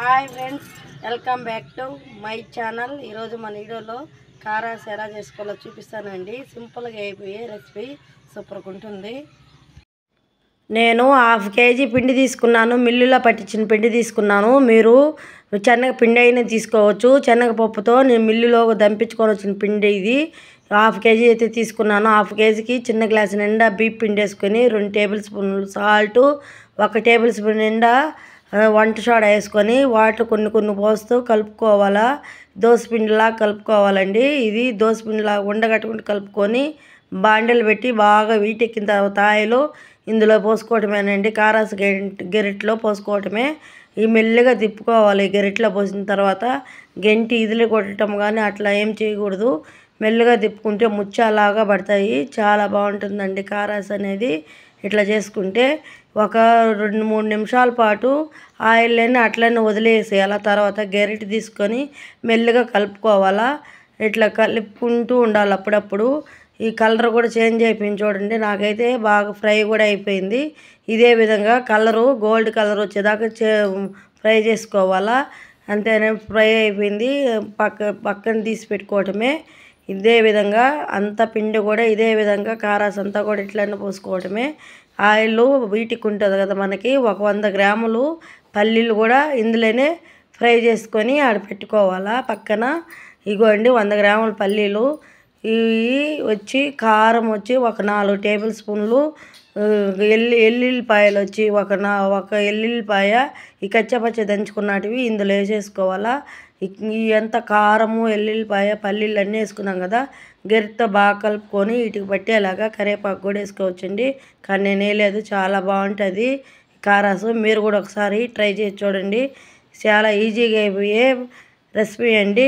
Hi friends, welcome back to my channel. ఈరోజు మన వీడియోలో కారాస్ ఎలా చేసుకోవాలో చూపిస్తానండి. సింపుల్గా అయిపోయే రెసిపీ సూపర్గా ఉంటుంది. నేను హాఫ్ కేజీ పిండి తీసుకున్నాను. మిల్లులో పట్టించిన పిండి తీసుకున్నాను. మీరు శనగ పిండి అయినా తీసుకోవచ్చు. శనగపప్పుతో నేను మిల్లులో దంపించుకొని వచ్చిన పిండి ఇది. హాఫ్ కేజీ అయితే తీసుకున్నాను. హాఫ్ కేజీకి చిన్న గ్లాసు నిండా బియ్యం పిండి వేసుకొని 2 టేబుల్ స్పూన్లు సాల్టు, 1 టేబుల్ స్పూన్ నిండా వంట సోడా వేసుకొని వాటర్ కొన్ని పోస్తూ కలుపుకోవాలా. దోసపిండిలా కలుపుకోవాలండి. ఇది దోసపిండిలా ఉండగట్టుకుంటూ కలుపుకొని బాండలు పెట్టి బాగా వీటెక్కిన తర్వాత ఆయిల్ ఇందులో పోసుకోవటమేనండి. కారాసు గెరిట్లో పోసుకోవటమే. ఈ మెల్లిగా తిప్పుకోవాలి. గెరిట్లో పోసిన తర్వాత గెంటి ఇదిలి కొట్టడం కానీ అట్లా ఏం చేయకూడదు. మెల్లిగా తిప్పుకుంటే ముచ్చాలాగా పడతాయి. చాలా బాగుంటుందండి కారాస్ అనేది. ఇట్లా చేసుకుంటే ఒక 2-3 నిమిషాల పాటు ఆయిల్ని అట్లనే వదిలేసేయాలి. తర్వాత గెరిటి తీసుకొని మెల్లిగా కలుపుకోవాలా. ఇట్లా కలుపుకుంటూ ఉండాలి. అప్పుడప్పుడు ఈ కలర్ కూడా చేంజ్ అయిపోయింది చూడండి. నాకైతే బాగా ఫ్రై కూడా అయిపోయింది. ఇదే విధంగా కలరు గోల్డ్ కలర్ వచ్చేదాకా ఫ్రై చేసుకోవాలా. అంతేనే ఫ్రై అయిపోయింది. పక్కన తీసి పెట్టుకోవటమే. ఇదే విధంగా అంత పిండి కూడా ఇదే విధంగా కారాస్ అంతా కూడా ఇట్లనే పోసుకోవటమే. ఆయిల్ వీటికి ఉంటుంది కదా మనకి. ఒక 100 గ్రాములు పల్లీలు కూడా ఇందులోనే ఫ్రై చేసుకొని ఆడ పెట్టుకోవాలా పక్కన. ఇగోండి 100 గ్రాముల పల్లీలు. ఇవి వచ్చి కారం వచ్చి ఒక 4 టేబుల్ స్పూన్లు, ఎల్లుల్లిపాయలు వచ్చి ఒక ఎల్లుల్లిపాయ ఈ కచ్చపచ్చ దంచుకున్నటివి ఇందులో వేసేసుకోవాలా. ఎంత కారము, ఎల్లుల్లిపాయ, పల్లీలు అన్నీ వేసుకున్నాం కదా. గరిటతో బాగా కలుపుకొని వీటికి పట్టేలాగా కరివేపాకు కూడా వేసుకోవచ్చండి. కానీ నేను వేయలేదు. చాలా బాగుంటుంది కారాసు. మీరు కూడా ఒకసారి ట్రై చేసి చూడండి. చాలా ఈజీగా అయిపోయే రెసిపీ అండి.